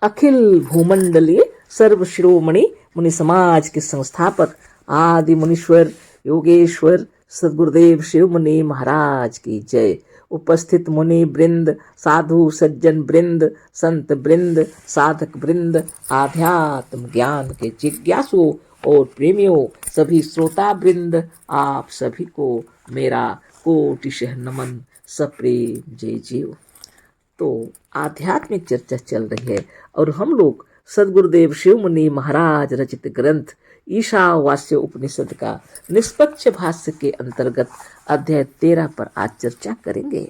अखिल भूमंडलीय सर्व शिरोमणि मुनि समाज के संस्थापक आदि मुनीश्वर योगेश्वर सदगुरुदेव शिव मुनि महाराज की जय। उपस्थित मुनि वृंद, साधु सज्जन वृंद, संत वृंद, साधक वृंद, आध्यात्म ज्ञान के जिज्ञासु और प्रेमियों, सभी श्रोता वृंद, आप सभी को मेरा कोटिशः नमन, सप्रेम जय जीव। तो आध्यात्मिक चर्चा चल रही है और हम लोग सदगुरुदेव शिव मुनि महाराज रचित ग्रंथ ईशावास्य उपनिषद का निष्पक्ष भाष्य के अंतर्गत अध्याय 13 पर आज चर्चा करेंगे।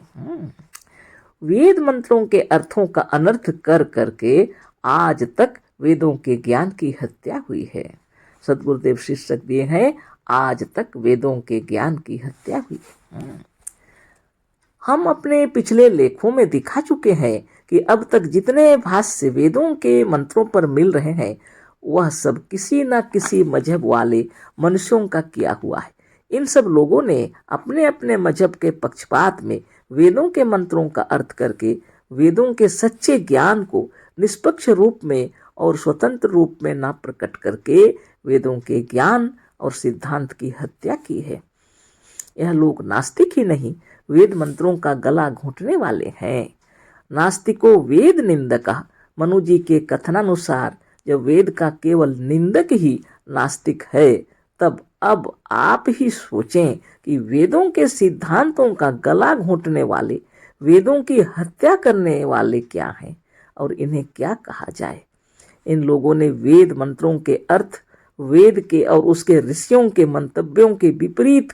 वेद मंत्रों के अर्थों का अनर्थ कर करके आज तक वेदों के ज्ञान की हत्या हुई है। सदगुरुदेव शीर्षक दिए हैं, आज तक वेदों के ज्ञान की हत्या हुई है। हम अपने पिछले लेखों में दिखा चुके हैं कि अब तक जितने भाष्य वेदों के मंत्रों पर मिल रहे हैं वह सब किसी न किसी मजहब वाले मनुष्यों का किया हुआ है। इन सब लोगों ने अपने अपने मजहब के पक्षपात में वेदों के मंत्रों का अर्थ करके वेदों के सच्चे ज्ञान को निष्पक्ष रूप में और स्वतंत्र रूप में न प्रकट करके वेदों के ज्ञान और सिद्धांत की हत्या की है। यह लोग नास्तिक ही नहीं, वेद मंत्रों का गला घोंटने वाले हैं। नास्तिको वेद निंदक, मनु जी के कथनानुसार जब वेद का केवल निंदक ही नास्तिक है, तब अब आप ही सोचें कि वेदों के सिद्धांतों का गला घोंटने वाले, वेदों की हत्या करने वाले क्या हैं और इन्हें क्या कहा जाए। इन लोगों ने वेद मंत्रों के अर्थ वेद के और उसके ऋषियों के मंतव्यों के विपरीत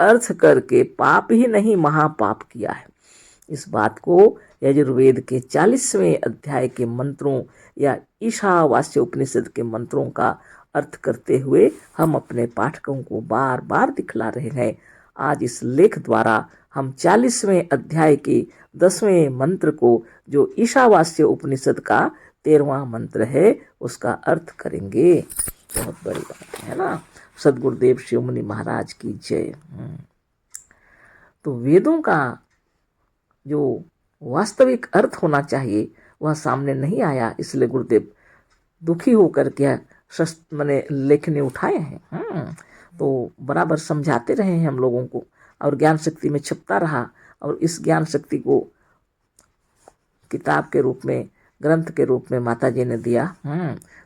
अर्थ करके पाप ही नहीं महापाप किया है। इस बात को यजुर्वेद के 40वें अध्याय के मंत्रों या ईशावास्य उपनिषद के मंत्रों का अर्थ करते हुए हम अपने पाठकों को बार बार दिखला रहे हैं। आज इस लेख द्वारा हम 40वें अध्याय के 10वें मंत्र को, जो ईशावास्य उपनिषद का 13वां मंत्र है, उसका अर्थ करेंगे। बहुत बड़ी बात है ना। सदगुरुदेव शिव मुनि महाराज की जय। तो वेदों का जो वास्तविक अर्थ होना चाहिए वह सामने नहीं आया, इसलिए गुरुदेव दुखी होकर के मैंने लेखनी उठाए हैं। तो बराबर समझाते रहे हैं हम लोगों को और ज्ञान शक्ति में छपता रहा और इस ज्ञान शक्ति को किताब के रूप में, ग्रंथ के रूप में माता जी ने दिया।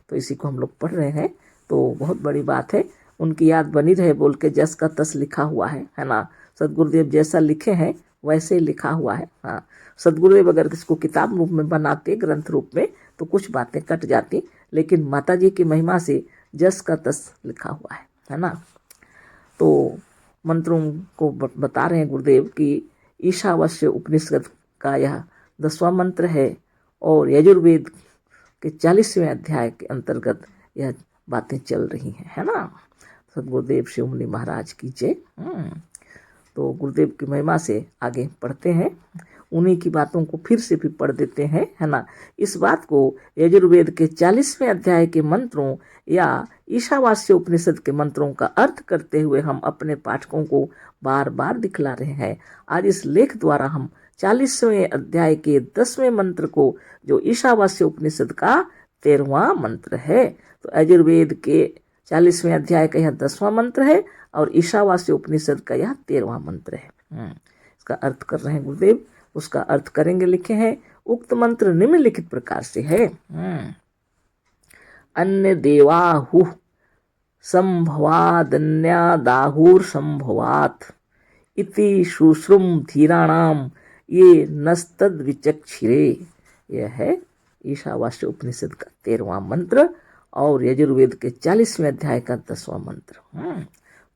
तो इसी को हम लोग पढ़ रहे हैं। तो बहुत बड़ी बात है, उनकी याद बनी रहे बोल के जस का तस लिखा हुआ है ना। सदगुरुदेव जैसा लिखे हैं वैसे ही लिखा हुआ है। हाँ, सदगुरुदेव अगर इसको किताब रूप में बनाते, ग्रंथ रूप में, तो कुछ बातें कट जाती, लेकिन माता जी की महिमा से जस का तस लिखा हुआ है ना। तो मंत्रों को बता रहे हैं गुरुदेव कि ईशावास्य उपनिषद का यह 10वां मंत्र है और यजुर्वेद के 40वें अध्याय के अंतर्गत यह बातें चल रही हैं, है ना। सदगुरुदेव शिव मुनि महाराज की जय। तो गुरुदेव की महिमा से आगे पढ़ते हैं, उन्हीं की बातों को फिर से भी पढ़ देते हैं, है ना। इस बात को यजुर्वेद के 40वें अध्याय के मंत्रों या ईशावास्य उपनिषद के मंत्रों का अर्थ करते हुए हम अपने पाठकों को बार बार दिखला रहे हैं। आज इस लेख द्वारा हम 40वें अध्याय के 10वें मंत्र को, जो ईशावास्य उपनिषद का 13वां मंत्र है, तो यजुर्वेद के 40वें अध्याय का यह 10वां मंत्र है और ईशावास्य उपनिषद का यह 13वां मंत्र है। इसका अर्थ कर रहे हैं गुरुदेव, उसका अर्थ करेंगे। लिखे हैं, उक्त मंत्र निम्नलिखित प्रकार से है। अन्य देवाहु संभवादन्यादाहुर संभवात इति शुश्रुम धीराणाम ये नस्तद विचक्षिरे। यह है ईशावास्य उपनिषद का 13वां मंत्र और यजुर्वेद के 40वें अध्याय का 10वां मंत्र।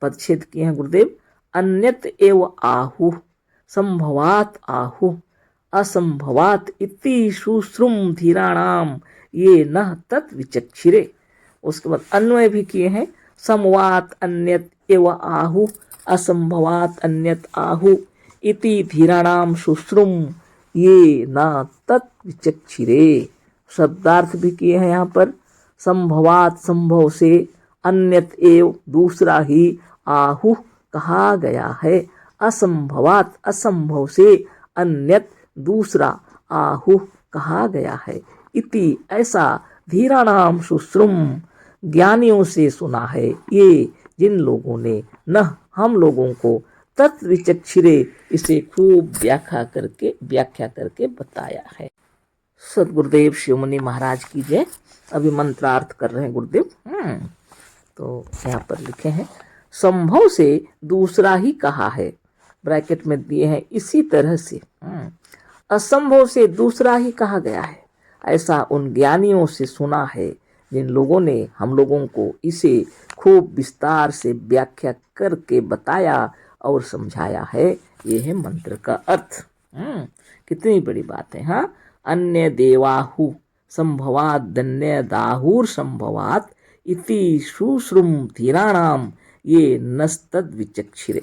पदच्छेद किए हैं गुरुदेव। अन्यत एव आहु संभवात आहु असंभवात इति शुश्रुम धीराणाम ये न तत् विचक्षिरे। उसके बाद अन्वय भी किए हैं। समवात अन्यत एव आहु असंभवात अन्यत आहु इति धीराणाम शुश्रुम ये न तत् विचक्षिरे। शब्दार्थ भी किए हैं यहाँ पर। संभवात संभव से, अन्यत एव दूसरा ही, आहु कहा गया है। असंभवात असंभव से, अन्यत दूसरा, आहुः कहा गया है। इति ऐसा धीराणाम शुश्रुम ज्ञानियों से सुना है, ये जिन लोगों ने न हम लोगों को तत्विचक्षिरे इसे खूब व्याख्या करके बताया है। सदगुरुदेव शिवमुनि महाराज की जय। अभी मंत्रार्थ कर रहे हैं गुरुदेव। तो यहाँ पर लिखे हैं, संभव से दूसरा ही कहा है, ब्रैकेट में दिए हैं इसी तरह से। असंभव से दूसरा ही कहा गया है, ऐसा उन ज्ञानियों से सुना है जिन लोगों ने हम लोगों को इसे खूब विस्तार से व्याख्या करके बताया और समझाया है। ये है मंत्र का अर्थ। कितनी बड़ी बात है। हाँ, अन्य देवाहु संभवात दन्य दाहुर संभवात इति शुश्रुम धीराणाम ये नस्तद विचक्षिरे।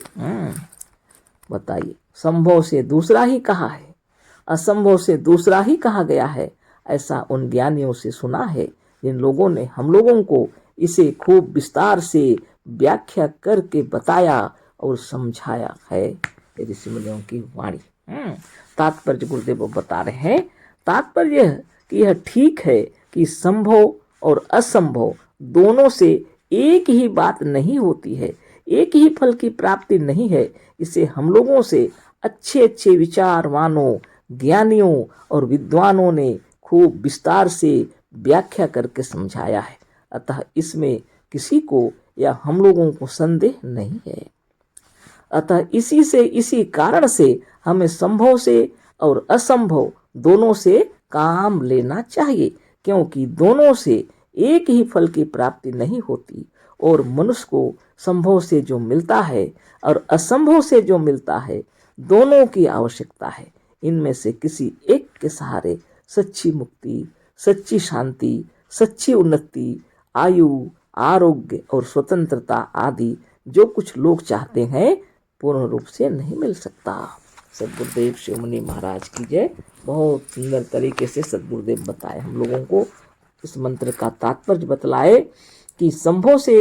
बताइए, संभव से दूसरा ही कहा है, असंभव से दूसरा ही कहा गया है, ऐसा उन ज्ञानियों से सुना है जिन लोगों ने हम लोगों को इसे खूब विस्तार से व्याख्या करके बताया और समझाया है। ये ऋषि मुनियों की वाणी। तात्पर्य गुरुदेव बता रहे हैं, तात्पर्य यह कि यह ठीक है कि संभव और असंभव दोनों से एक ही बात नहीं होती है, एक ही फल की प्राप्ति नहीं है। इसे हम लोगों से अच्छे अच्छे विचारवानों, ज्ञानियों और विद्वानों ने खूब विस्तार से व्याख्या करके समझाया है। अतः इसमें किसी को या हम लोगों को संदेह नहीं है। अतः इसी कारण से हमें संभव से और असंभव दोनों से काम लेना चाहिए, क्योंकि दोनों से एक ही फल की प्राप्ति नहीं होती और मनुष्य को संभव से जो मिलता है और असंभव से जो मिलता है, दोनों की आवश्यकता है। इनमें से किसी एक के सहारे सच्ची मुक्ति, सच्ची शांति, सच्ची उन्नति, आयु, आरोग्य और स्वतंत्रता आदि जो कुछ लोग चाहते हैं, पूर्ण रूप से नहीं मिल सकता। सदगुरुदेव शिवमुनि महाराज की जय। बहुत सुंदर तरीके से सदगुरुदेव बताए हम लोगों को, इस मंत्र का तात्पर्य बतलाए कि संभव से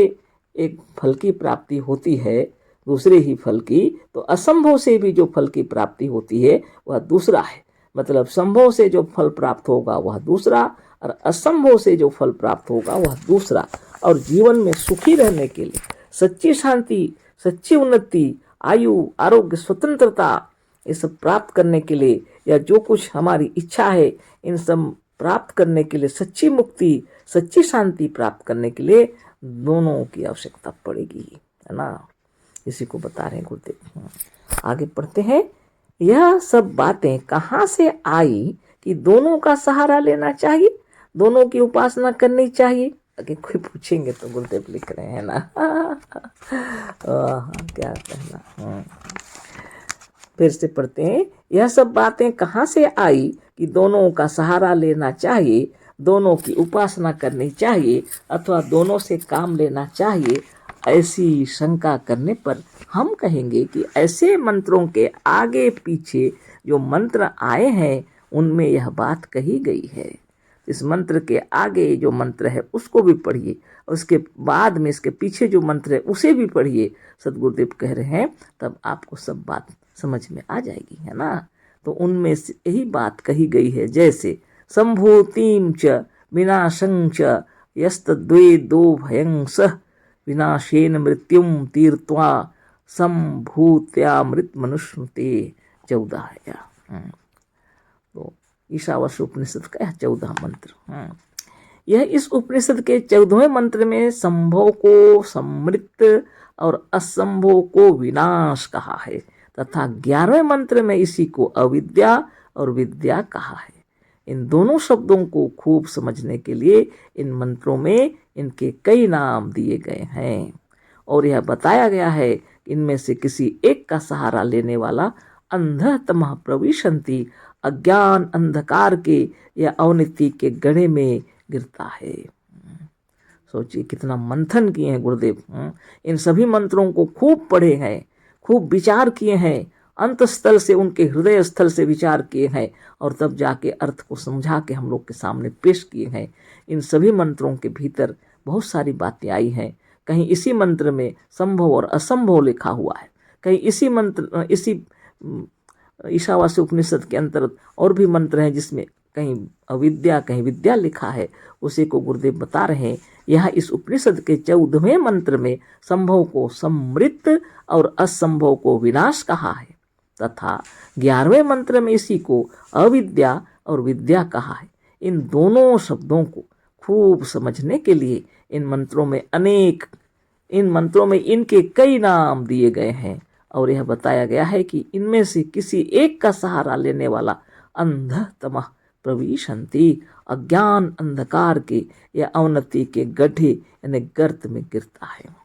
एक फल की प्राप्ति होती है, दूसरे ही फल की, तो असंभव से भी जो फल की प्राप्ति होती है वह दूसरा है। मतलब संभव से जो फल प्राप्त होगा वह दूसरा और असंभव से जो फल प्राप्त होगा वह दूसरा। और जीवन में सुखी रहने के लिए, सच्ची शांति, सच्ची उन्नति, आयु, आरोग्य, स्वतंत्रता, ये सब प्राप्त करने के लिए, या जो कुछ हमारी इच्छा है इन सब प्राप्त करने के लिए, सच्ची मुक्ति, सच्ची शांति प्राप्त करने के लिए दोनों की आवश्यकता पड़ेगी, है ना। इसी को बता रहे हैं गुरुदेव। आगे पढ़ते हैं, यह सब बातें कहाँ से आई कि दोनों का सहारा लेना चाहिए, दोनों की उपासना करनी चाहिए। अगर कोई पूछेंगे तो गुरुदेव लिख रहे हैं ना। क्या कहना। फिर से पढ़ते हैं, यह सब बातें कहाँ से आई कि दोनों का सहारा लेना चाहिए, दोनों की उपासना करनी चाहिए अथवा दोनों से काम लेना चाहिए। ऐसी शंका करने पर हम कहेंगे कि ऐसे मंत्रों के आगे पीछे जो मंत्र आए हैं उनमें यह बात कही गई है। इस मंत्र के आगे जो मंत्र है उसको भी पढ़िए, उसके बाद में इसके पीछे जो मंत्र है उसे भी पढ़िए। सदगुरुदेव कह रहे हैं तब आपको सब बात समझ में आ जाएगी, है ना। तो उनमें से यही बात कही गई है, जैसे संभूतिम च विनाशं च यस्तद्वे दो भयं सह विनाशेन मृत्युम तीर्त्वा संभूत्यामृत मनुष्यते 14 है। तो ईशावास्य उपनिषद का 14 मंत्र। यह इस उपनिषद के 14वें मंत्र में संभव को समृत और असंभव को विनाश कहा है तथा 11वें मंत्र में इसी को अविद्या और विद्या कहा है। इन दोनों शब्दों को खूब समझने के लिए इन मंत्रों में इनके कई नाम दिए गए हैं और यह बताया गया है कि इनमें से किसी एक का सहारा लेने वाला अंधतमः प्रविशन्ति अज्ञान अंधकार के या अवनीति के गड्ढे में गिरता है। सोचिए कितना मंथन किए हैं गुरुदेव। इन सभी मंत्रों को खूब पढ़े हैं, खूब विचार किए हैं, अंत स्थल से उनके हृदय स्थल से विचार किए हैं और तब जाके अर्थ को समझा के हम लोग के सामने पेश किए हैं। इन सभी मंत्रों के भीतर बहुत सारी बातें आई हैं। कहीं इसी मंत्र में संभव और असंभव लिखा हुआ है, कहीं इसी ईशावास्य उपनिषद के अंतर्गत और भी मंत्र हैं जिसमें कहीं अविद्या कहीं विद्या लिखा है, उसी को गुरुदेव बता रहे हैं। यह इस उपनिषद के 14वें मंत्र में संभव को समृत और असंभव को विनाश कहा है, तथा 11वें मंत्र में इसी को अविद्या और विद्या कहा है। इन दोनों शब्दों को खूब समझने के लिए इन मंत्रों में इनके कई नाम दिए गए हैं और यह बताया गया है कि इनमें से किसी एक का सहारा लेने वाला अंधतमः प्रविशन्ति, अज्ञान अंधकार के या अवनति के गड्ढे यानी गर्त में गिरता है।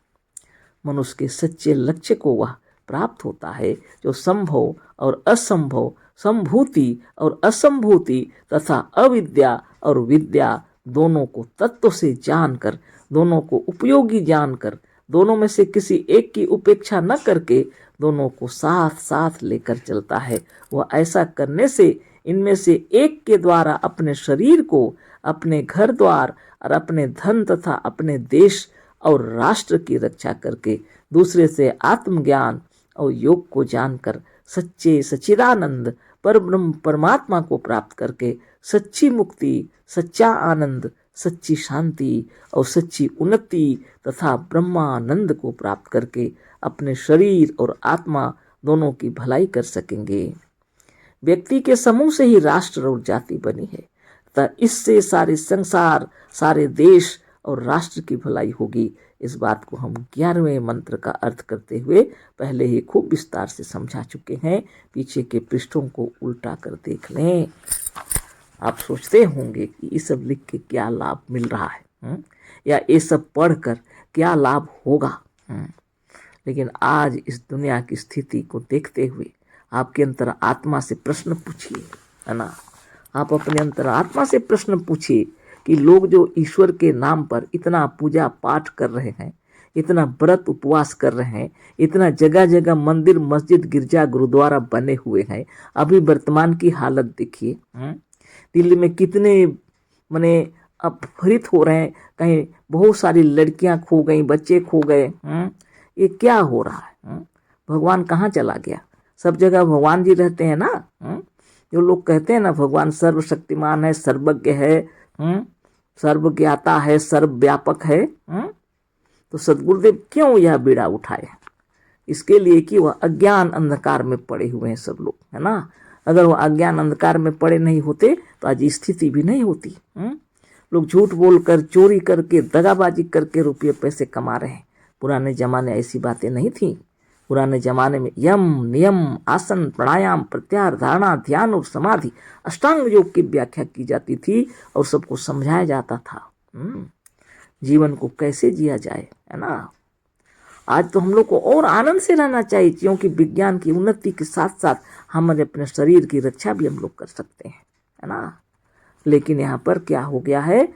मनुष्य के सच्चे लक्ष्य को वह प्राप्त होता है जो संभव और असंभव, संभूति और असंभूति तथा अविद्या और विद्या दोनों को तत्व से जानकर, दोनों को उपयोगी जानकर, दोनों में से किसी एक की उपेक्षा न करके दोनों को साथ साथ लेकर चलता है। वह ऐसा करने से इनमें से एक के द्वारा अपने शरीर को, अपने घर द्वार और अपने धन तथा अपने देश और राष्ट्र की रक्षा करके दूसरे से आत्मज्ञान और योग को जानकर सच्चे सच्चिदानंद परब्रह्म परमात्मा को प्राप्त करके सच्ची मुक्ति, सच्चा आनंद, सच्ची शांति और सच्ची उन्नति तथा ब्रह्मानंद को प्राप्त करके अपने शरीर और आत्मा दोनों की भलाई कर सकेंगे। व्यक्ति के समूह से ही राष्ट्र और जाति बनी है, तथा इससे सारे संसार, सारे देश और राष्ट्र की भलाई होगी। इस बात को हम 11वें मंत्र का अर्थ करते हुए पहले ही खूब विस्तार से समझा चुके हैं। पीछे के पृष्ठों को उल्टा कर देख लें। आप सोचते होंगे कि ये सब लिख के क्या लाभ मिल रहा है, या ये सब पढ़कर क्या लाभ होगा। लेकिन आज इस दुनिया की स्थिति को देखते हुए आपके अंतर आत्मा से प्रश्न पूछिए, है ना। आप अपने अंतर आत्मा से प्रश्न पूछिए कि लोग जो ईश्वर के नाम पर इतना पूजा पाठ कर रहे हैं, इतना व्रत उपवास कर रहे हैं, इतना जगह जगह मंदिर मस्जिद गिरजा गुरुद्वारा बने हुए हैं, अभी वर्तमान की हालत देखिए। दिल्ली में कितने मने अपहरित हो रहे हैं, कहीं बहुत सारी लड़कियां खो गई, बच्चे खो गए। ये क्या हो रहा है? भगवान कहाँ चला गया? सब जगह भगवान जी रहते हैं ना। जो लोग कहते हैं ना भगवान सर्वशक्तिमान है, सर्वज्ञ है, सर्वज्ञाता है, सर्वव्यापक है, तो सद्गुरुदेव क्यों यह बीड़ा उठाए? इसके लिए कि वह अज्ञान अंधकार में पड़े हुए हैं सब लोग, है ना। अगर वह अज्ञान अंधकार में पड़े नहीं होते तो आज स्थिति भी नहीं होती। लोग झूठ बोलकर, चोरी करके, दगाबाजी करके रुपये पैसे कमा रहे हैं। पुराने जमाने ऐसी बातें नहीं थी। पुराने जमाने में यम, नियम, आसन, प्राणायाम, प्रत्याहार, धारणा, ध्यान और समाधि, अष्टांग योग की व्याख्या की जाती थी और सबको समझाया जाता था जीवन को कैसे जिया जाए, है ना। आज तो हम लोग को और आनंद से रहना चाहिए, क्योंकि विज्ञान की उन्नति के साथ साथ हमारे अपने शरीर की रक्षा भी हम लोग कर सकते हैं, है ना। लेकिन यहाँ पर क्या हो गया है,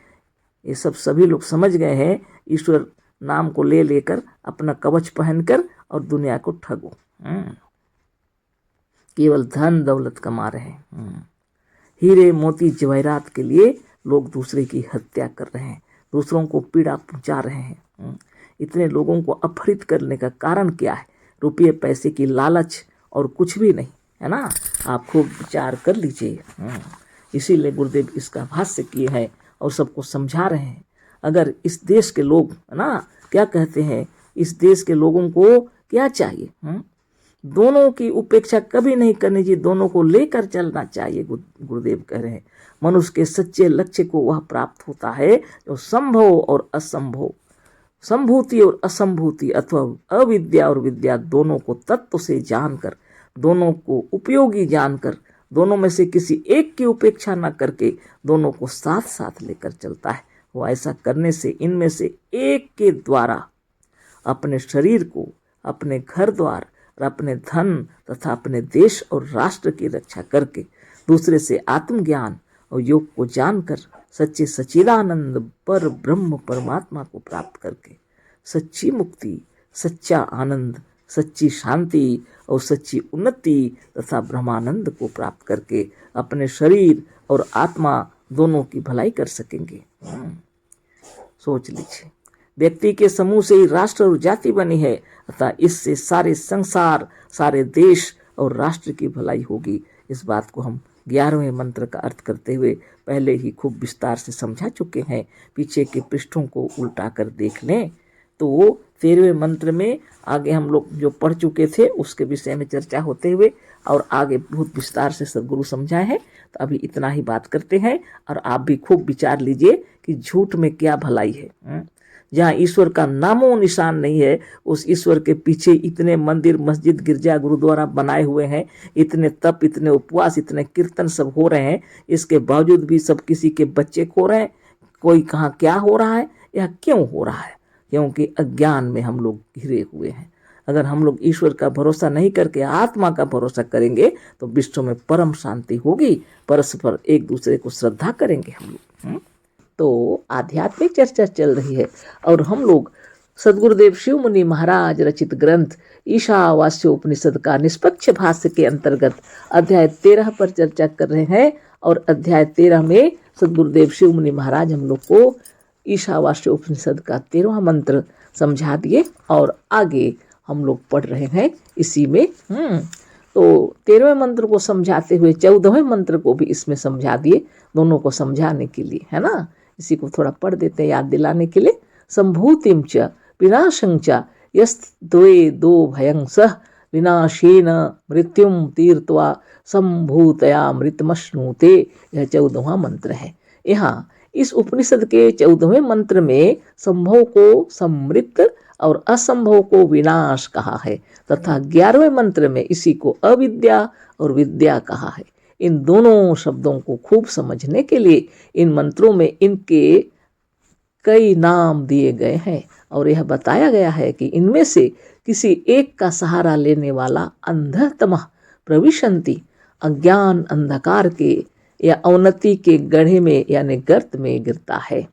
ये सब सभी लोग समझ गए हैं, ईश्वर नाम को ले लेकर अपना कवच पहनकर और दुनिया को ठगो, केवल धन दौलत कमा रहे हैं। हीरे मोती जवाहरात के लिए लोग दूसरे की हत्या कर रहे हैं, दूसरों को पीड़ा पहुंचा रहे हैं। इतने लोगों को अपहरित करने का कारण क्या है? रुपये पैसे की लालच और कुछ भी नहीं, है ना। आप खूब विचार कर लीजिए। इसीलिए गुरुदेव इसका भाष्य किए हैं और सबको समझा रहे हैं। अगर इस देश के लोग, है ना, क्या कहते हैं, इस देश के लोगों को क्या चाहिए? दोनों की उपेक्षा कभी नहीं करनी चाहिए, दोनों को लेकर चलना चाहिए। गुरुदेव कह रहे हैं मनुष्य के सच्चे लक्ष्य को वह प्राप्त होता है जो संभव और असंभव, संभूति और असंभूति अथवा अविद्या और विद्या दोनों को तत्व से जानकर, दोनों को उपयोगी जानकर, दोनों में से किसी एक की उपेक्षा न करके दोनों को साथ साथ लेकर चलता है। वो ऐसा करने से इनमें से एक के द्वारा अपने शरीर को, अपने घर द्वार और अपने धन तथा अपने देश और राष्ट्र की रक्षा करके दूसरे से आत्मज्ञान और योग को जानकर सच्चे सच्चिदानंद पर ब्रह्म परमात्मा को प्राप्त करके सच्ची मुक्ति, सच्चा आनंद, सच्ची शांति और सच्ची उन्नति तथा ब्रह्मानंद को प्राप्त करके अपने शरीर और आत्मा दोनों की भलाई कर सकेंगे। सोच लीजिए, व्यक्ति के समूह से ही राष्ट्र और जाति बनी है, अतः इससे सारे संसार, सारे देश और राष्ट्र की भलाई होगी। इस बात को हम 11वें मंत्र का अर्थ करते हुए पहले ही खूब विस्तार से समझा चुके हैं। पीछे के पृष्ठों को उल्टा कर देख लें तो 13वें मंत्र में आगे हम लोग जो पढ़ चुके थे उसके विषय में चर्चा होते हुए और आगे बहुत विस्तार से सदगुरु समझाए हैं। तो अभी इतना ही बात करते हैं और आप भी खूब विचार लीजिए कि झूठ में क्या भलाई है। जहाँ ईश्वर का नामो निशान नहीं है, उस ईश्वर के पीछे इतने मंदिर, मस्जिद, गिरजा, गुरुद्वारा बनाए हुए हैं, इतने तप, इतने उपवास, इतने कीर्तन सब हो रहे हैं, इसके बावजूद भी सब किसी के बच्चे खो रहे हैं। कोई कहाँ क्या हो रहा है, यह क्यों हो रहा है? क्योंकि अज्ञान में हम लोग घिरे हुए हैं। अगर हम लोग ईश्वर का भरोसा नहीं करके आत्मा का भरोसा करेंगे तो विश्व में परम शांति होगी, परस्पर एक दूसरे को श्रद्धा करेंगे हम लोग। तो आध्यात्मिक चर्चा चल रही है और हम लोग सदगुरुदेव शिव मुनि महाराज रचित ग्रंथ ईशावास्योपनिषद का निष्पक्ष भाष्य के अंतर्गत अध्याय 13 पर चर्चा कर रहे हैं। और अध्याय 13 में सदगुरुदेव शिव मुनि महाराज हम लोग को ईशावास्योपनिषद का 13वां मंत्र समझा दिए और आगे हम लोग पढ़ रहे हैं इसी में। तो 13वें मंत्र को समझाते हुए 14वें मंत्र को भी इसमें समझा दिए, दोनों को समझाने के लिए, है ना। इसी को थोड़ा पढ़ देते हैं याद दिलाने के लिए। संभूतिम च विनाशं च यस्त्वे दो भयं सह विनाशेन मृत्युम तीर्त्वा संभूतया मृतमश्नुते। यह 14वां मंत्र है। यहाँ इस उपनिषद के 14वें मंत्र में संभव को समृत और असंभव को विनाश कहा है तथा 11वें मंत्र में इसी को अविद्या और विद्या कहा है। इन दोनों शब्दों को खूब समझने के लिए इन मंत्रों में इनके कई नाम दिए गए हैं और यह बताया गया है कि इनमें से किसी एक का सहारा लेने वाला अंधतमः प्रविशन्ति अज्ञान अंधकार के या अवनति के गड्ढे में यानी गर्त में गिरता है।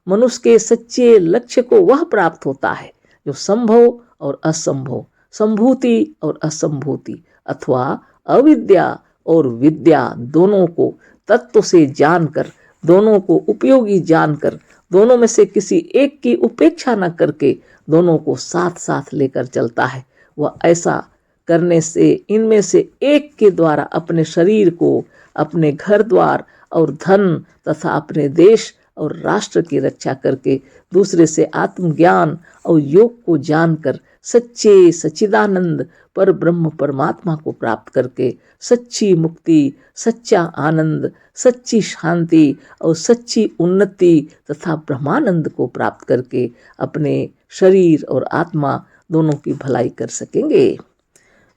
मनुष्य के सच्चे लक्ष्य को वह प्राप्त होता है जो संभव और असंभव, संभूति और असंभूति अथवा अविद्या और विद्या दोनों को तत्व से जानकर, दोनों को उपयोगी जानकर, दोनों में से किसी एक की उपेक्षा न करके दोनों को साथ साथ लेकर चलता है। वह ऐसा करने से इनमें से एक के द्वारा अपने शरीर को, अपने घर द्वार और धन तथा अपने देश और राष्ट्र की रक्षा करके दूसरे से आत्मज्ञान और योग को जानकर सच्चे सच्चिदानंद पर ब्रह्म परमात्मा को प्राप्त करके सच्ची मुक्ति, सच्चा आनंद, सच्ची शांति और सच्ची उन्नति तथा ब्रह्मानंद को प्राप्त करके अपने शरीर और आत्मा दोनों की भलाई कर सकेंगे।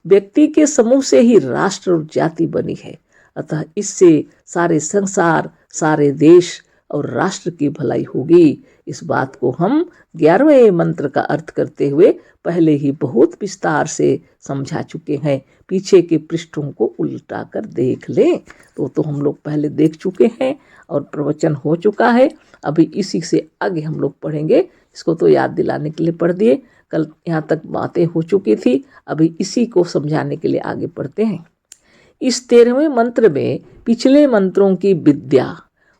व्यक्ति के समूह से ही राष्ट्र और जाति बनी है, अतः इससे सारे संसार, सारे देश और राष्ट्र की भलाई होगी। इस बात को हम 11वें मंत्र का अर्थ करते हुए पहले ही बहुत विस्तार से समझा चुके हैं। पीछे के पृष्ठों को उल्टा कर देख लें तो हम लोग पहले देख चुके हैं और प्रवचन हो चुका है। अभी इसी से आगे हम लोग पढ़ेंगे। इसको तो याद दिलाने के लिए पढ़ दिए, कल यहाँ तक बातें हो चुकी थी, अभी इसी को समझाने के लिए आगे पढ़ते हैं। इस 13वें मंत्र में पिछले मंत्रों की विद्या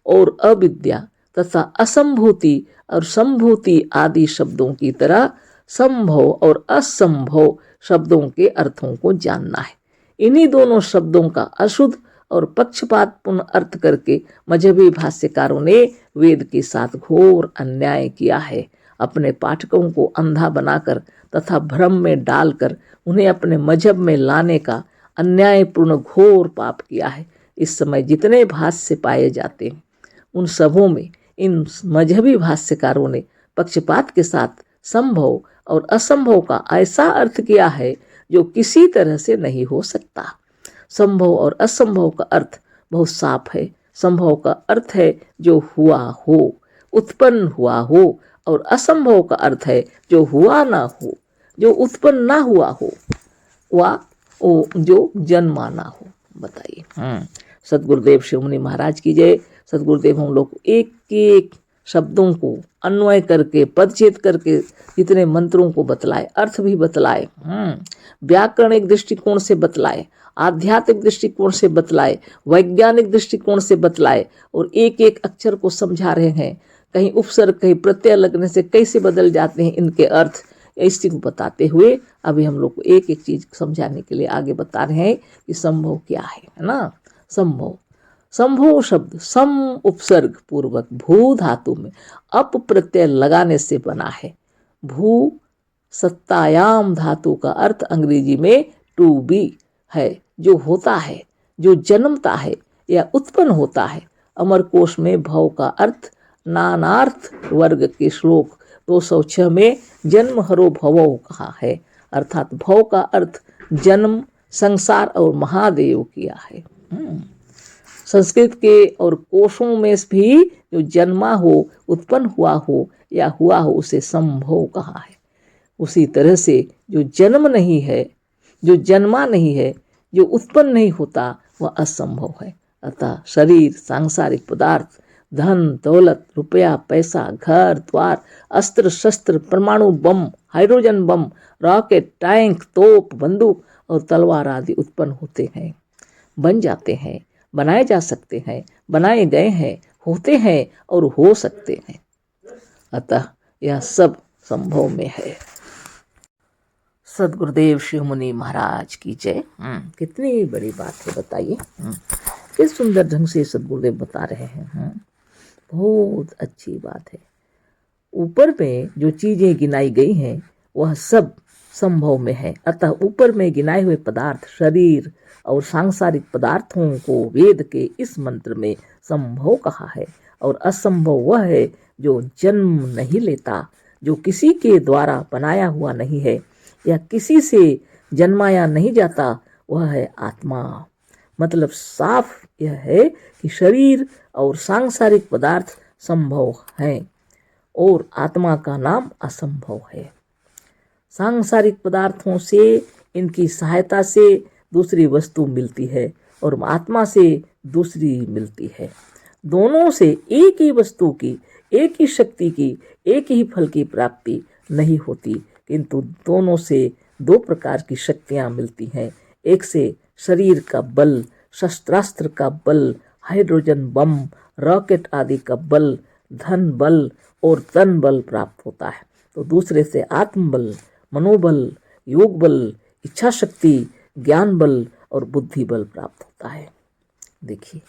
और अविद्या तथा असंभूति और संभूति आदि शब्दों की तरह संभव और असंभव शब्दों के अर्थों को जानना है। इन्हीं दोनों शब्दों का अशुद्ध और पक्षपातपूर्ण अर्थ करके मजहबी भाष्यकारों ने वेद के साथ घोर अन्याय किया है। अपने पाठकों को अंधा बनाकर तथा भ्रम में डालकर उन्हें अपने मजहब में लाने का अन्यायपूर्ण घोर पाप किया है। इस समय जितने भाष्य पाए जाते हैं उन सबों में इन मजहबी भाष्यकारों ने पक्षपात के साथ संभव और असंभव का ऐसा अर्थ किया है जो किसी तरह से नहीं हो सकता। संभव और असंभव का अर्थ बहुत साफ है। संभव का अर्थ है जो हुआ हो, उत्पन्न हुआ हो, और असंभव का अर्थ है जो हुआ ना हो, जो उत्पन्न ना हुआ हो, वा जो जन्मा ना हो। बताइए। सदगुरुदेव शिव मुनि महाराज की जय। सदगुरुदेव हम लोग एक एक शब्दों को अन्वय करके, पदच्छेद करके जितने मंत्रों को बतलाए, अर्थ भी बतलाए, व्याकरणिक दृष्टिकोण से बतलाए, आध्यात्मिक दृष्टिकोण से बतलाए, वैज्ञानिक दृष्टिकोण से बतलाए और एक एक अक्षर को समझा रहे हैं। कहीं उपसर्ग, कहीं प्रत्यय लगने से कैसे बदल जाते हैं इनके अर्थ, ऐसी को बताते हुए अभी हम लोग को एक एक चीज समझाने के लिए आगे बता रहे हैं कि संभव क्या है ना। संभव, संभव शब्द सम उपसर्ग पूर्वक भू धातु में अप प्रत्यय लगाने से बना है। भू सत्तायाम धातु का अर्थ अंग्रेजी में टू बी है, जो होता है, जो जन्मता है या उत्पन्न होता है। अमरकोश में भव का अर्थ नानार्थ वर्ग के श्लोक 206 में जन्म हरो भवो कहा है, अर्थात भव का अर्थ जन्म, संसार और महादेव किया है। संस्कृत के और कोशों में भी जो जन्मा हो, उत्पन्न हुआ हो या हुआ हो उसे संभव कहा है। उसी तरह से जो जन्म नहीं है, जो जन्मा नहीं है, जो उत्पन्न नहीं होता वह असंभव है। अतः शरीर, सांसारिक पदार्थ, धन दौलत, रुपया पैसा, घर द्वार, अस्त्र शस्त्र, परमाणु बम, हाइड्रोजन बम, रॉकेट, टैंक, तोप, बंदूक और तलवार आदि उत्पन्न होते हैं, बन जाते हैं, बनाए जा सकते हैं, बनाए गए हैं, होते हैं और हो सकते हैं। अतः यह सब संभव में है। सदगुरुदेव शिव मुनि महाराज की जय। कितनी बड़ी बात है बताइए। किस सुंदर ढंग से सदगुरुदेव बता रहे हैं। बहुत अच्छी बात है। ऊपर में जो चीजें गिनाई गई हैं वह सब संभव में है। अतः ऊपर में गिनाए हुए पदार्थ, शरीर और सांसारिक पदार्थों को वेद के इस मंत्र में संभव कहा है। और असंभव वह है जो जन्म नहीं लेता, जो किसी के द्वारा बनाया हुआ नहीं है या किसी से जन्माया नहीं जाता, वह है आत्मा। मतलब साफ यह है कि शरीर और सांसारिक पदार्थ संभव हैं और आत्मा का नाम असंभव है। सांसारिक पदार्थों से, इनकी सहायता से दूसरी वस्तु मिलती है और आत्मा से दूसरी मिलती है। दोनों से एक ही वस्तु की, एक ही शक्ति की, एक ही फल की प्राप्ति नहीं होती, किंतु दोनों से दो प्रकार की शक्तियां मिलती हैं। एक से शरीर का बल, शस्त्रास्त्र का बल, हाइड्रोजन बम, रॉकेट आदि का बल, धन बल और तन बल प्राप्त होता है, तो दूसरे से आत्मबल, मनोबल, योग बल, इच्छा शक्ति, ज्ञान बल और बुद्धि बल प्राप्त होता है। देखिए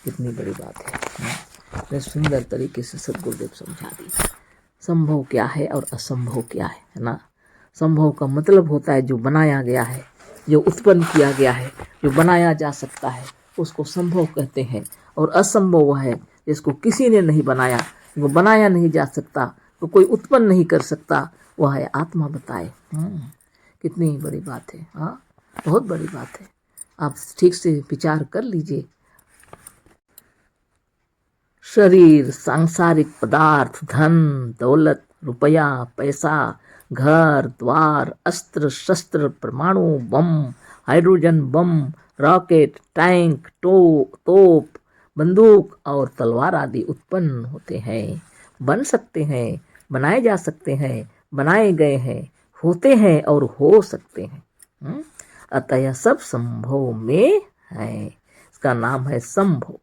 कितनी बड़ी बात है। सुंदर तरीके से सदगुरुदेव समझा दी संभव क्या है और असंभव क्या है ना। संभव का मतलब होता है जो बनाया गया है, जो उत्पन्न किया गया है, जो बनाया जा सकता है, उसको संभव कहते हैं। और असंभव वह है जिसको किसी ने नहीं बनाया, वो बनाया नहीं जा सकता, तो कोई उत्पन्न नहीं कर सकता, वह है आत्मा बताए। कितनी बड़ी बात है। हाँ, बहुत बड़ी बात है। आप ठीक से विचार कर लीजिए। शरीर, सांसारिक पदार्थ, धन दौलत, रुपया पैसा, घर द्वार, अस्त्र शस्त्र, परमाणु बम, हाइड्रोजन बम, रॉकेट, टैंक, तोप, बंदूक और तलवार आदि उत्पन्न होते हैं, बन सकते हैं, बनाए जा सकते हैं, बनाए गए हैं, होते हैं और हो सकते हैं। अतः यह सब संभव में है। इसका नाम है संभव।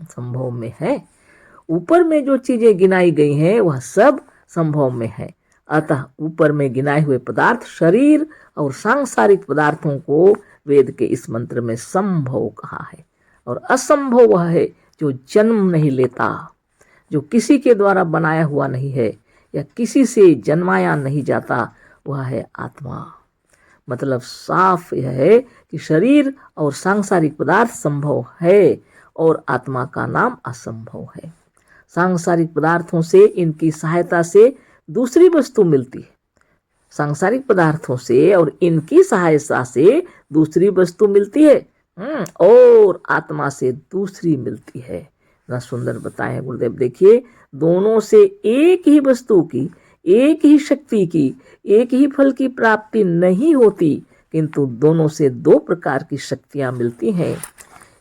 संभव में है। ऊपर में जो चीजें गिनाई गई हैं वह सब संभव में है। अतः ऊपर में गिनाए हुए पदार्थ, शरीर और सांसारिक पदार्थों को वेद के इस मंत्र में संभव कहा है। और असंभव वह है जो जन्म नहीं लेता, जो किसी के द्वारा बनाया हुआ नहीं है या किसी से जन्माया नहीं जाता, वह है आत्मा। मतलब साफ यह है कि शरीर और सांसारिक पदार्थ संभव है और आत्मा का नाम असंभव है। सांसारिक पदार्थों से, इनकी सहायता से दूसरी वस्तु मिलती है। सांसारिक पदार्थों से और इनकी सहायता से दूसरी वस्तु मिलती है और आत्मा से दूसरी मिलती है। ना सुंदर बताए गुरुदेव। देखिए, दोनों से एक ही वस्तु की, एक ही शक्ति की, एक ही फल की प्राप्ति नहीं होती, किंतु दोनों से दो प्रकार की शक्तियां मिलती हैं।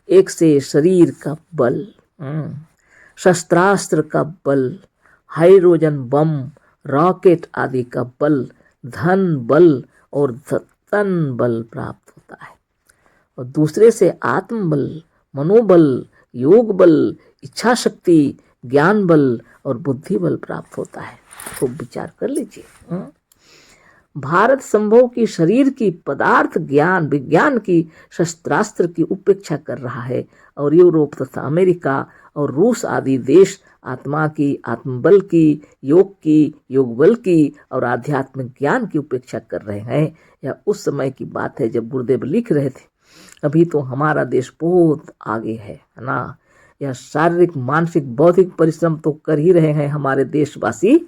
एक से शरीर का बल, शस्त्रास्त्र का बल, हाइड्रोजन बम, रॉकेट आदि का बल, धन बल और तन बल प्राप्त होता है। और दूसरे से आत्मबल, मनोबल, योग बल, इच्छा शक्ति, ज्ञान बल और बुद्धि बल प्राप्त होता है। खूब विचार कर लीजिए। भारत संभव की शरीर की पदार्थ ज्ञान विज्ञान की शस्त्रास्त्र की उपेक्षा कर रहा है और यूरोप तथा अमेरिका और रूस आदि देश आत्मा की आत्मबल की योग बल की और आध्यात्मिक ज्ञान की उपेक्षा कर रहे हैं। यह उस समय की बात है जब गुरुदेव लिख रहे थे। अभी तो हमारा देश बहुत आगे है ना। यह शारीरिक मानसिक बौद्धिक परिश्रम तो कर ही रहे हैं हमारे देशवासी।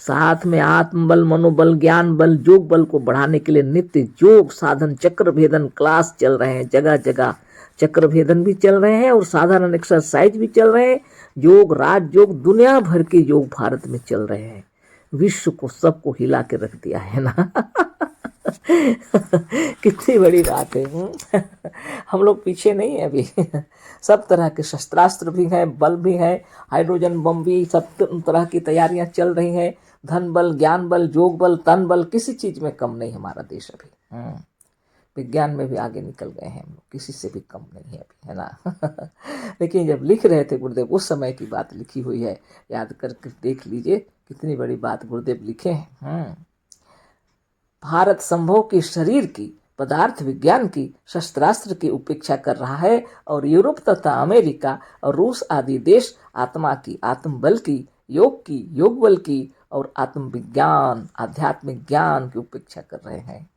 साथ में आत्मबल मनोबल ज्ञान बल योग बल को बढ़ाने के लिए नित्य योग साधन चक्र भेदन क्लास चल रहे हैं। जगह जगह चक्र भेदन भी चल रहे हैं और साधारण एक्सरसाइज भी चल रहे हैं। योग राज योग दुनिया भर के योग भारत में चल रहे हैं। विश्व को सबको हिला के रख दिया है ना। कितनी बड़ी बात है। हम लोग पीछे नहीं है अभी। सब तरह के शस्त्रास्त्र भी हैं, बल भी है, हाइड्रोजन बम भी, सब तरह की तैयारियां चल रही हैं। धन बल ज्ञान बल योग बल तन बल किसी चीज में कम नहीं हमारा देश अभी। विज्ञान में भी आगे निकल गए हैं हम लोग, किसी से भी कम नहीं है अभी, है ना। लेकिन जब लिख रहे थे गुरुदेव उस समय की बात लिखी हुई है, याद करके देख लीजिए कितनी बड़ी बात गुरुदेव लिखे हैं। भारत संभव की शरीर की पदार्थ विज्ञान की शस्त्रास्त्र की उपेक्षा कर रहा है और यूरोप तथा अमेरिका और रूस आदि देश आत्मा की आत्मबल की योग बल की और आत्म विज्ञान आध्यात्मिक ज्ञान की उपेक्षा कर रहे हैं।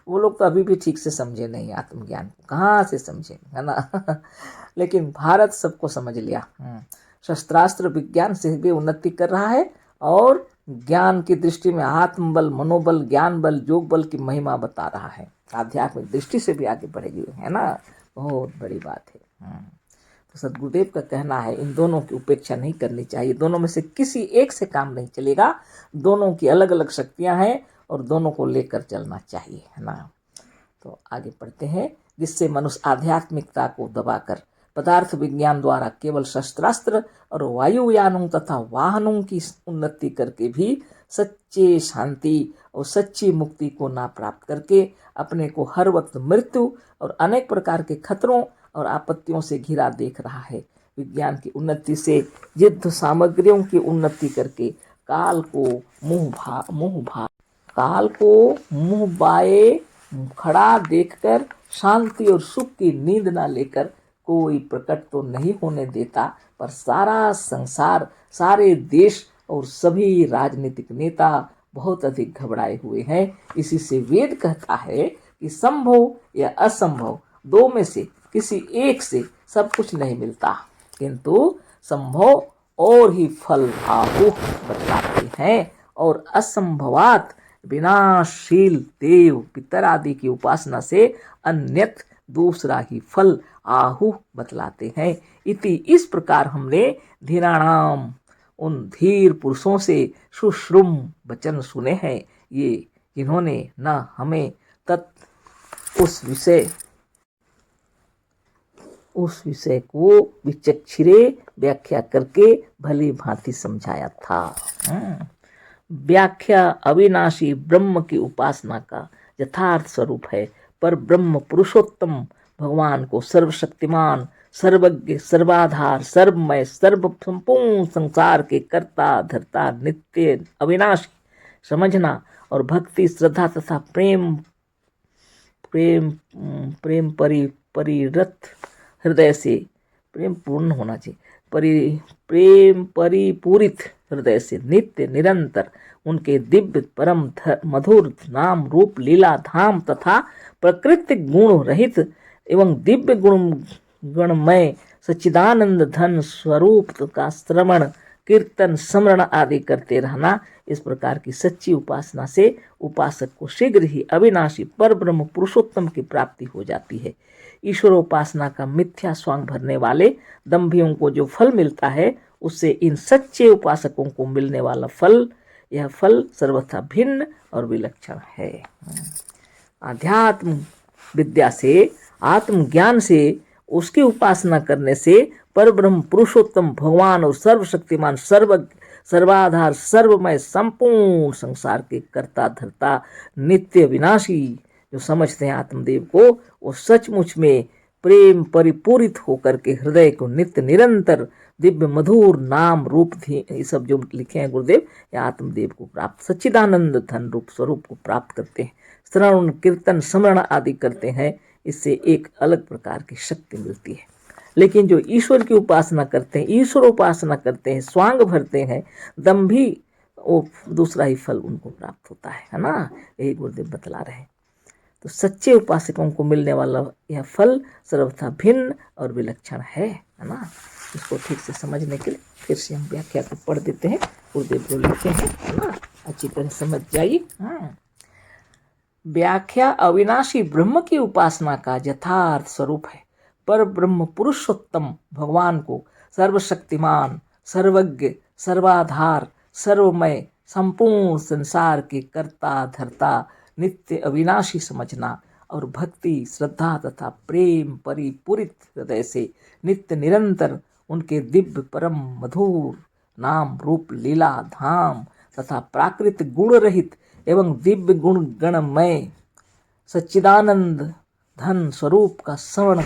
वो लोग तो अभी भी ठीक से समझे नहीं आत्मज्ञान को, कहाँ से समझे, है ना। लेकिन भारत सबको समझ लिया। शस्त्रास्त्र विज्ञान से भी उन्नति कर रहा है और ज्ञान की दृष्टि में आत्मबल मनोबल ज्ञान बल योग बल की महिमा बता रहा है। आध्यात्मिक दृष्टि से भी आगे बढ़ेगी, है ना। बहुत बड़ी बात है। तो सदगुरुदेव का कहना है इन दोनों की उपेक्षा नहीं करनी चाहिए। दोनों में से किसी एक से काम नहीं चलेगा। दोनों की अलग अलग शक्तियां हैं और दोनों को लेकर चलना चाहिए, है ना। तो आगे पढ़ते हैं। जिससे मनुष्य आध्यात्मिकता को दबाकर पदार्थ विज्ञान द्वारा केवल शस्त्रास्त्र और वायुयानों तथा वाहनों की उन्नति करके भी सच्चे शांति और सच्ची मुक्ति को ना प्राप्त करके अपने को हर वक्त मृत्यु और अनेक प्रकार के खतरों और आपत्तियों से घिरा देख रहा है। विज्ञान की उन्नति से युद्ध सामग्रियों की उन्नति करके काल को मुंह बाए खड़ा देखकर शांति और सुख की नींद ना लेकर कोई प्रकट तो नहीं होने देता, पर सारा संसार सारे देश और सभी राजनीतिक नेता बहुत अधिक घबराए हुए हैं। इसी से वेद कहता है कि संभव या असंभव दो में से किसी एक से सब कुछ नहीं मिलता, किंतु संभव और ही फल आहू बतलाते हैं और असंभवात विनाशील देव पितर आदि की उपासना से अन्यथ दूसरा ही फल आहू बतलाते हैं। इति इस प्रकार हमने धीराणाम उन धीर पुरुषों से सुश्रुम वचन सुने हैं, ये जिन्होंने न हमें उस विषय को विचक्षिरे व्याख्या करके भली भांति समझाया था। व्याख्या अविनाशी ब्रह्म की उपासना का यथार्थ स्वरूप है। पर ब्रह्म पुरुषोत्तम भगवान को सर्वशक्तिमान सर्वज्ञ सर्वाधार सर्वमय सर्व संपूर्ण संसार के कर्ता धर्ता नित्य अविनाशी समझना और भक्ति श्रद्धा तथा प्रेम परिरत हृदय से प्रेम पूर्ण होना चाहिए। प्रेम परिपूरित हृदय से नित्य निरंतर उनके दिव्य परम मधुर नाम रूप लीला धाम तथा प्राकृतिक गुण रहित एवं दिव्य गुणमय सच्चिदानंद धन स्वरूप का श्रवण कीर्तन स्मरण आदि करते रहना। इस प्रकार की सच्ची उपासना से उपासक को शीघ्र ही अविनाशी पर ब्रह्म पुरुषोत्तम की प्राप्ति हो जाती है। ईश्वरोपासना का मिथ्या स्वांग भरने वाले दंभियों को जो फल मिलता है उससे इन सच्चे उपासकों को मिलने वाला फल, यह फल सर्वथा भिन्न और विलक्षण है। आध्यात्म विद्या से आत्मज्ञान से उसकी उपासना करने से परब्रह्म पुरुषोत्तम भगवान और सर्वशक्तिमान सर्वाधार सर्वमय संपूर्ण संसार के कर्ता धर्ता नित्य विनाशी जो समझते हैं आत्मदेव को, वो सचमुच में प्रेम परिपूरित होकर के हृदय को नित्य निरंतर दिव्य मधुर नाम रूप ये सब जो लिखे हैं गुरुदेव, ये आत्मदेव को प्राप्त सच्चिदानंद धन रूप स्वरूप को प्राप्त करते हैं, श्रवण कीर्तन स्मरण आदि करते हैं, इससे एक अलग प्रकार की शक्ति मिलती है। लेकिन जो ईश्वर की उपासना करते हैं, ईश्वर उपासना करते हैं, स्वांग भरते हैं, दंभी, वो दूसरा ही फल उनको प्राप्त होता है ना। यही गुरुदेव बतला रहे हैं। तो सच्चे उपासकों को मिलने वाला यह फल सर्वथा भिन्न और विलक्षण है ना। इसको ठीक से समझने के लिए फिर से हम व्याख्या को पढ़ देते हैं। गुरुदेव जो लिखते हैं है ना, अच्छी तरह समझ जाइए। व्याख्या अविनाशी ब्रह्म की उपासना का यथार्थ स्वरूप है। पर ब्रह्म पुरुषोत्तम भगवान को सर्वशक्तिमान, सर्वज्ञ, सर्वाधार, सर्वमय, संपूर्ण संसार के कर्ता धर्ता, नित्य अविनाशी समझना और भक्ति, श्रद्धा तथा प्रेम परिपूरित हृदय से नित्य निरंतर उनके दिव्य परम मधुर नाम रूप लीला धाम तथा प्राकृत गुण रहित एवं दिव्य गुण गणमय सच्चिदानंद धन स्वरूप का श्रवण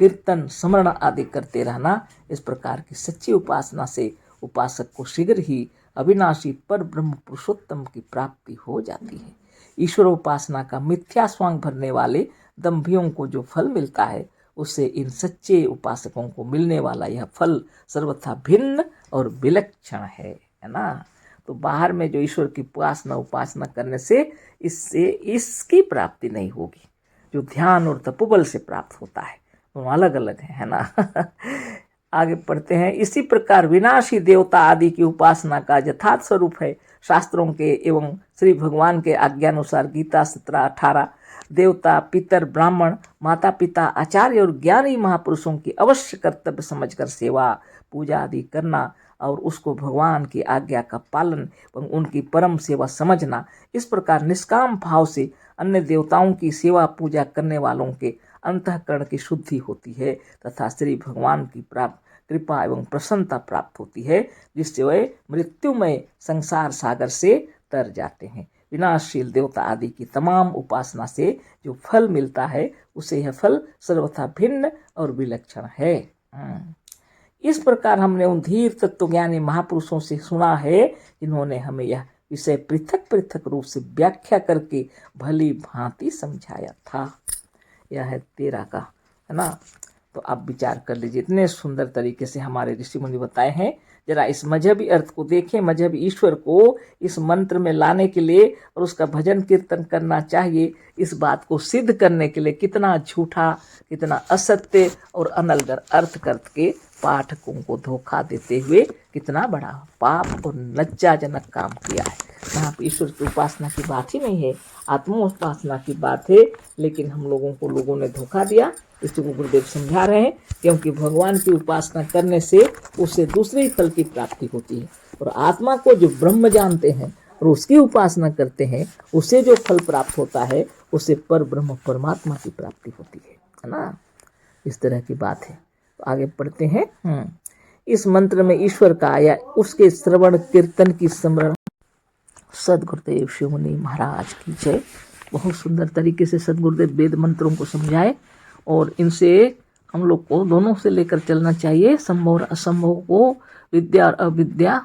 कीर्तन स्मरण आदि करते रहना, इस प्रकार की सच्ची उपासना से उपासक को शीघ्र ही अविनाशी पर ब्रह्म पुरुषोत्तम की प्राप्ति हो जाती है। ईश्वर उपासना का मिथ्या स्वांग भरने वाले दंभियों को जो फल मिलता है, उससे इन सच्चे उपासकों को मिलने वाला यह फल सर्वथा भिन्न और विलक्षण है ना। तो बाहर में जो ईश्वर की उपासना करने से इसकी प्राप्ति नहीं होगी, जो ध्यान और तपोबल से प्राप्त होता है, दोनों अलग अलग है ना। आगे पढ़ते हैं। इसी प्रकार विनाशी देवता आदि की उपासना का यथार्थ स्वरूप है। शास्त्रों के एवं श्री भगवान के आज्ञानुसार गीता 17:18 देवता, पितर, ब्राह्मण, माता पिता, आचार्य और ज्ञानी महापुरुषों की अवश्य कर्तव्य समझकर सेवा पूजा आदि करना और उसको भगवान की आज्ञा का पालन एवं उनकी परम सेवा समझना, इस प्रकार निष्काम भाव से अन्य देवताओं की सेवा पूजा करने वालों के अंतःकरण की शुद्धि होती है तथा श्री भगवान की कृपा एवं प्रसन्नता प्राप्त होती है, जिससे वे मृत्युमय संसार सागर से तर जाते हैं। विनाशशील देवता आदि की तमाम उपासना से जो फल मिलता है, उसे यह फल सर्वथा भिन्न और विलक्षण है। इस प्रकार हमने उन धीर तत्वज्ञानी महापुरुषों से सुना है, जिन्होंने हमें यह विषय पृथक पृथक रूप से व्याख्या करके भली भांति समझाया था। यह है 13 का, है ना। तो आप विचार कर लीजिए, इतने सुंदर तरीके से हमारे ऋषि मुनि बताए हैं। जरा इस मजहबी अर्थ को देखें। मजहबी ईश्वर को इस मंत्र में लाने के लिए और उसका भजन कीर्तन करना चाहिए, इस बात को सिद्ध करने के लिए कितना झूठा, कितना असत्य और अनलगर अर्थ करके पाठकों को धोखा देते हुए कितना बड़ा पाप और लज्जाजनक काम किया है। यहाँ पर ईश्वर की उपासना की बात ही नहीं है, आत्मोपासना की बात है, लेकिन हम लोगों ने धोखा दिया। इसको गुरुदेव समझा रहे हैं, क्योंकि भगवान की उपासना करने से उससे दूसरे ही फल की प्राप्ति होती है, और आत्मा को जो ब्रह्म जानते हैं और उसकी उपासना करते हैं, उससे जो फल प्राप्त होता है, उससे पर ब्रह्म परमात्मा की प्राप्ति होती है ना। इस तरह की बात है। तो आगे पढ़ते हैं। इस मंत्र में ईश्वर का या उसके श्रवण कीर्तन की स्मरण। सदगुरुदेव शिव मुनि महाराज की जय। बहुत सुंदर तरीके से सदगुरुदेव वेद मंत्रों को समझाए, और इनसे हम लोग को दोनों से लेकर चलना चाहिए। संभव और असंभव को, विद्या और अविद्या,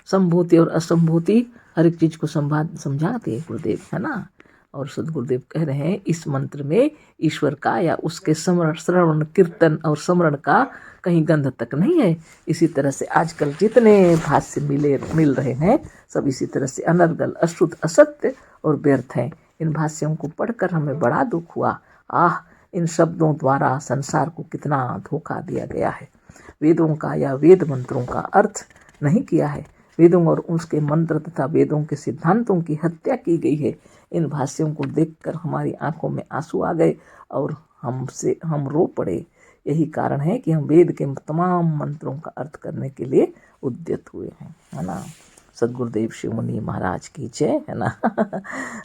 संभूति और असंभूति, हर एक चीज को समझाते हैं गुरुदेव, है ना। और सदगुरुदेव कह रहे हैं, इस मंत्र में ईश्वर का या उसके श्रवण कीर्तन और स्मरण का कहीं गंध तक नहीं है। इसी तरह से आजकल जितने भाष्य मिल रहे हैं, सब इसी तरह से अनर्गल, अशुद्ध, असत्य और व्यर्थ हैं। इन भाष्यों को पढ़कर हमें बड़ा दुख हुआ। इन शब्दों द्वारा संसार को कितना धोखा दिया गया है। वेदों का या वेद मंत्रों का अर्थ नहीं किया है। वेदों और उसके मंत्र तथा वेदों के सिद्धांतों की हत्या की गई है। इन भाष्यों को देखकर हमारी आंखों में आंसू आ गए और हम रो पड़े। यही कारण है कि हम वेद के तमाम मंत्रों का अर्थ करने के लिए उद्यत हुए हैं, है ना। सदगुरुदेव शिव मुनि महाराज की जय, है ना।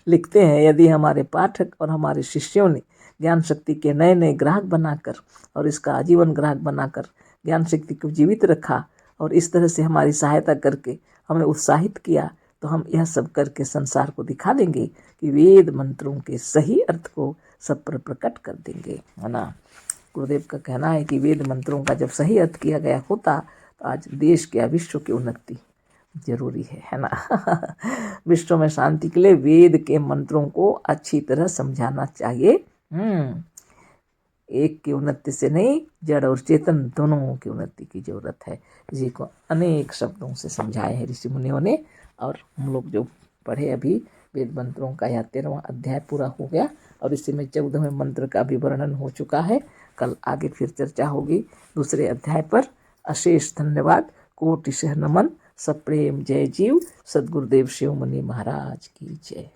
लिखते हैं, यदि हमारे पाठक और हमारे शिष्यों ने ज्ञान शक्ति के नए नए ग्राहक बनाकर और इसका आजीवन ग्राहक बनाकर ज्ञान शक्ति को जीवित रखा और इस तरह से हमारी सहायता करके हमें उत्साहित किया, तो हम यह सब करके संसार को दिखा देंगे कि वेद मंत्रों के सही अर्थ को सब पर प्रकट कर देंगे, है ना। गुरुदेव का कहना है कि वेद मंत्रों का जब सही अर्थ किया गया होता तो आज देश के या विश्व की उन्नति जरूरी है ना। विश्व में शांति के लिए वेद के मंत्रों को अच्छी तरह समझाना चाहिए। एक की उन्नति से नहीं, जड़ और चेतन दोनों की उन्नति की जरूरत है। इसी को अनेक शब्दों से समझाए हैं ऋषि मुनियों ने। और हम लोग जो पढ़े अभी वेद मंत्रों का यह 13वां अध्याय पूरा हो गया और इसी में 14वें मंत्र का भी वर्णन हो चुका है। कल आगे फिर चर्चा होगी दूसरे अध्याय पर। अशेष धन्यवाद, कोटिशः नमन, सप्रेम जय जीव। सद्गुरुदेव शिव मुनि महाराज की जय।